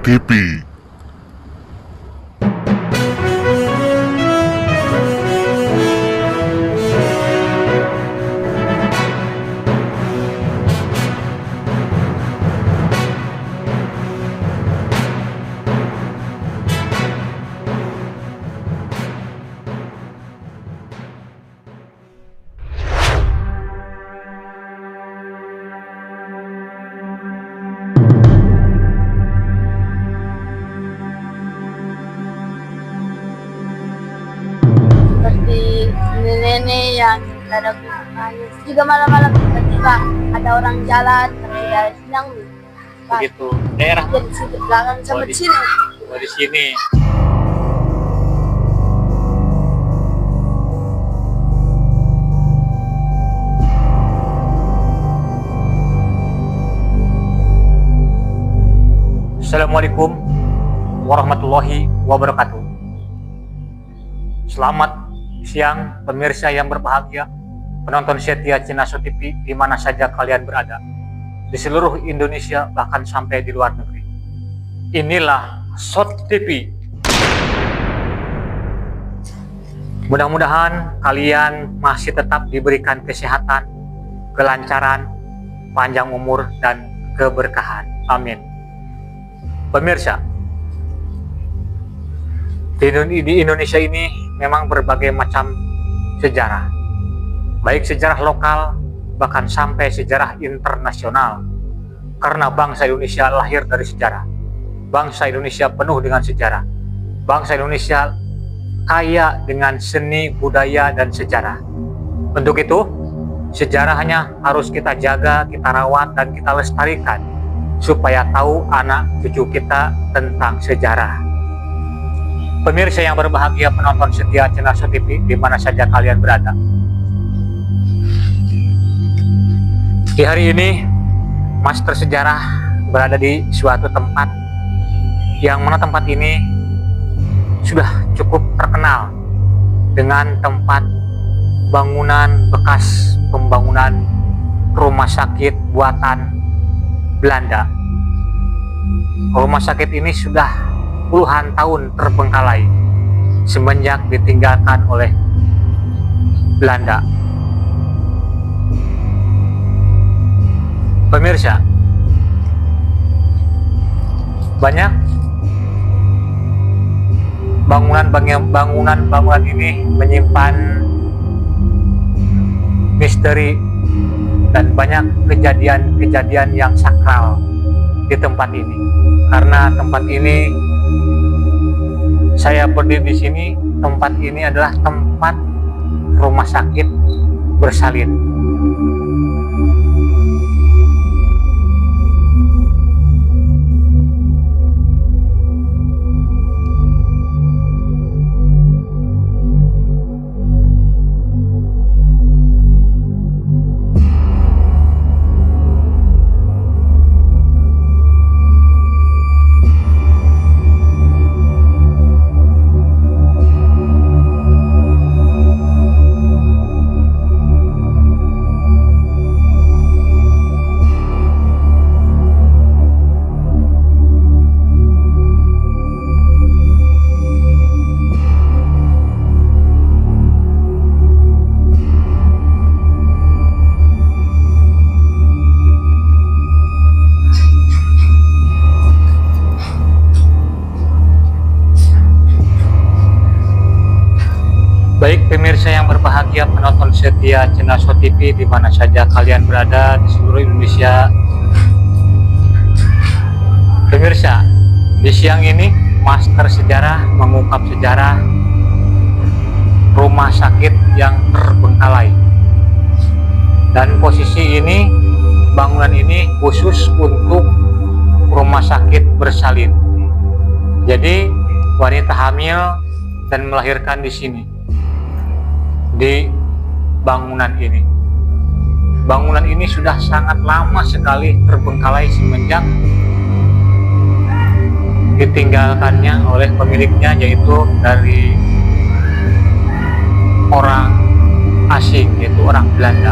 TV. Seperti nenek-nenek yang ada nangis juga malam-malam tiba-tiba ada orang jalan tapi dari siang Begitu. Daerah di situ belakang sama di sini. di sini. Assalamualaikum warahmatullahi wabarakatuh. Selamat siang pemirsa yang berbahagia, penonton setia Cinaso TV di mana saja kalian berada, di seluruh Indonesia bahkan sampai di luar negeri. Inilah SOT TV. Mudah-mudahan kalian masih tetap diberikan kesehatan, kelancaran, panjang umur, dan keberkahan. Amin. Pemirsa, di Indonesia ini memang berbagai macam sejarah, baik sejarah lokal bahkan sampai sejarah internasional. Karena bangsa Indonesia lahir dari sejarah, bangsa Indonesia penuh dengan sejarah, bangsa Indonesia kaya dengan seni, budaya, dan sejarah. Untuk itu, sejarahnya harus kita jaga, kita rawat, dan kita lestarikan supaya tahu anak cucu kita tentang sejarah. Pemirsa yang berbahagia, penonton setia Cinaso TV di mana saja kalian berada. Di hari ini, Master Sejarah berada di suatu tempat yang mana tempat ini sudah cukup terkenal dengan tempat bangunan bekas pembangunan rumah sakit buatan Belanda. Rumah sakit ini sudah puluhan tahun terbengkalai semenjak ditinggalkan oleh Belanda. Pemirsa, banyak bangunan ini menyimpan misteri dan banyak kejadian-kejadian yang sakral di tempat ini. Karena tempat ini, saya berdiri di sini, tempat ini adalah tempat rumah sakit bersalin. Baik pemirsa yang berbahagia, penonton setia Cinaso TV di mana saja kalian berada di seluruh Indonesia. Pemirsa, di siang ini Master Sejarah mengungkap sejarah rumah sakit yang terbengkalai. Dan posisi ini, bangunan ini khusus untuk rumah sakit bersalin. Jadi wanita hamil dan melahirkan di sini, di bangunan ini. Bangunan ini sudah sangat lama sekali terbengkalai semenjak ditinggalkannya oleh pemiliknya, yaitu dari orang asing, yaitu orang Belanda.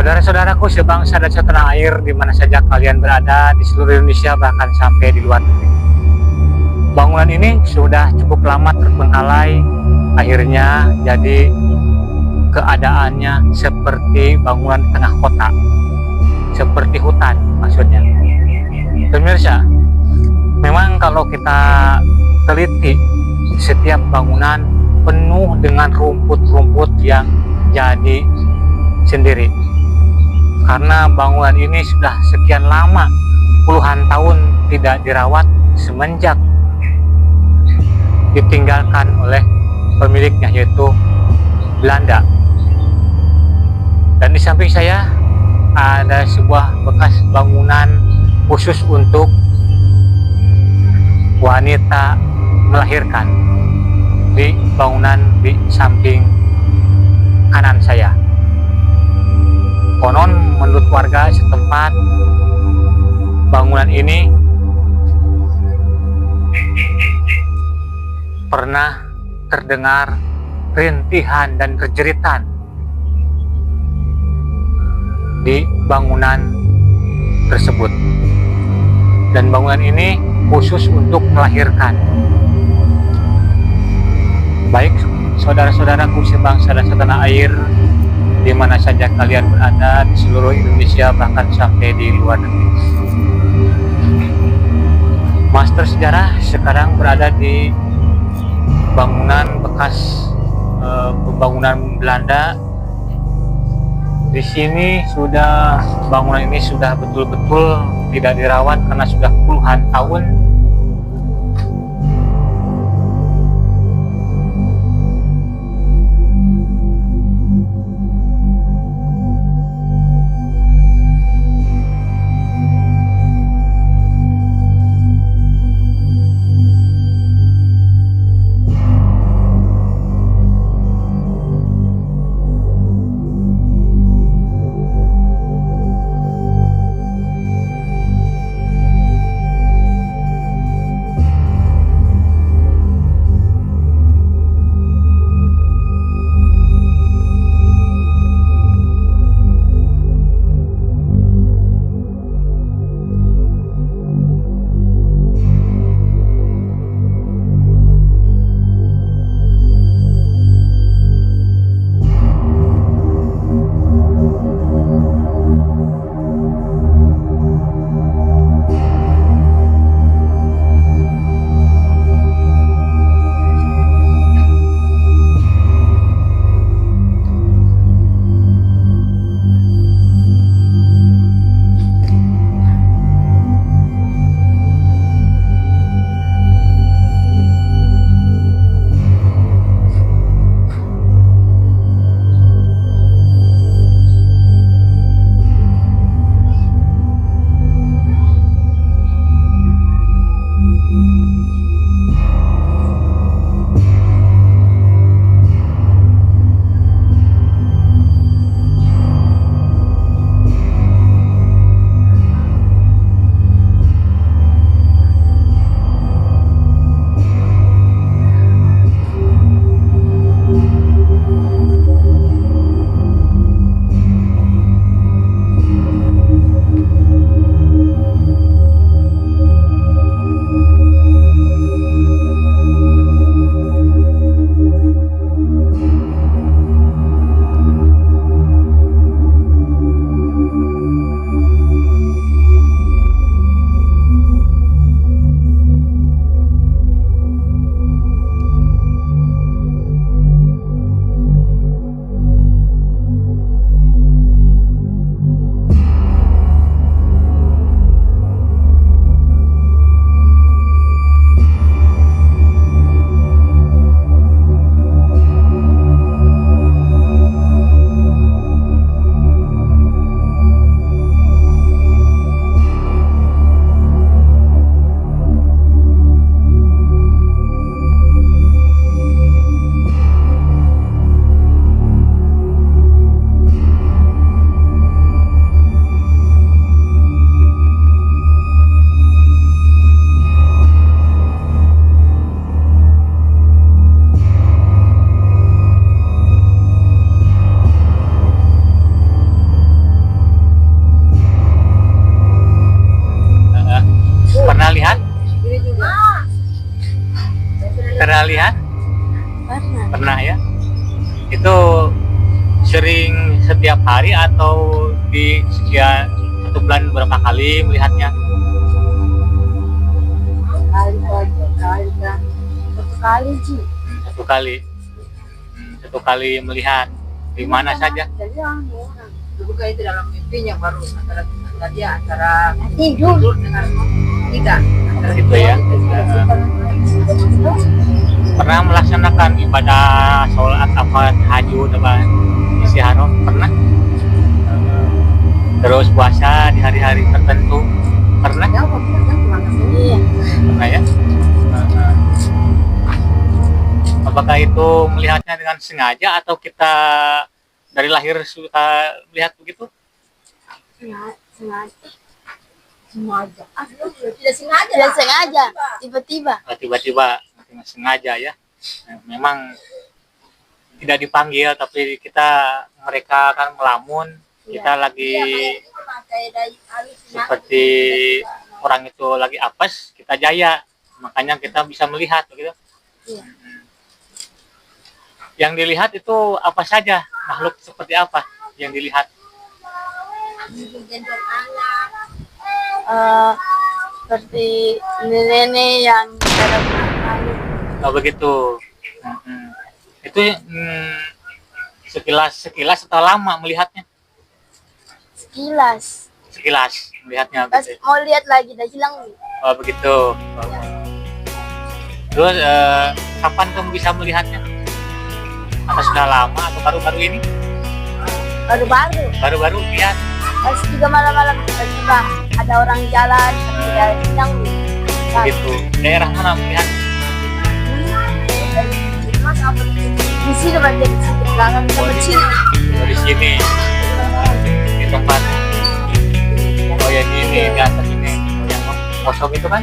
Saudara-saudaraku sebangsa dan setanah air di mana saja kalian berada di seluruh Indonesia bahkan sampai di luar negeri. Bangunan ini sudah cukup lama terbengkalai, akhirnya jadi keadaannya seperti bangunan di tengah kota, seperti hutan maksudnya. Pemirsa, memang kalau kita teliti, setiap bangunan penuh dengan rumput-rumput yang jadi sendiri. Karena bangunan ini sudah sekian lama, puluhan tahun tidak dirawat semenjak ditinggalkan oleh pemiliknya, yaitu Belanda. Dan di samping saya ada sebuah bekas bangunan khusus untuk wanita melahirkan di bangunan di samping kanan saya. Konon menurut warga setempat, bangunan ini pernah terdengar rintihan dan kejeritan di bangunan tersebut. Dan bangunan ini khusus untuk melahirkan. Baik saudara-saudaraku sebangsa dan setanah air, di mana saja kalian berada di seluruh Indonesia bahkan sampai di luar negeri. Master Sejarah sekarang berada di bangunan bekas pembangunan Belanda. Di sini bangunan ini sudah betul-betul tidak dirawat karena sudah puluhan tahun. Pernah lihat? Pernah. Pernah ya? Itu sering setiap hari atau di sekian satu bulan berapa kali melihatnya? Kali kan. Satu kali sih. Satu kali. Satu kali melihat. Di mana saja? Jadi orang. Bukan itu dalam mimpinya baru antara Tidur. dengan tiga. Gitu ya. Pernah melaksanakan ibadah sholat apa tahajud apa istiharo pernah? Terus puasa di hari-hari tertentu pernah? Iya. Pernah ya? Apakah itu melihatnya dengan sengaja atau kita dari lahir suka melihat begitu? Sengaja. Tidak sengaja. Tidak sengaja. Tiba-tiba. Oh, tiba-tiba dengan sengaja ya. Memang tidak dipanggil tapi mereka kan melamun, kita lagi seperti orang itu lagi apes, kita jaya, makanya kita bisa melihat begitu. Iya. Yang dilihat itu apa saja, makhluk seperti apa yang dilihat? Seperti nenek yang dalam kayu. Oh begitu. Itu sekilas atau lama melihatnya? Sekilas. Melihatnya Pas gitu. mau lihat lagi dah hilang. Oh begitu. Terus kapan kamu bisa melihatnya? Apa sudah lama atau baru-baru ini? Baru-baru. Baru-baru lihat. Pas juga malam-malam tiba-tiba ada orang jalan tapi dia hilang. Begitu. Daerah mana melihat? Di sini banyak di situ belakang sama sini. Dari sini. Di tempat. Oh ya ini di atas ini. Oh, yang kosong itu kan?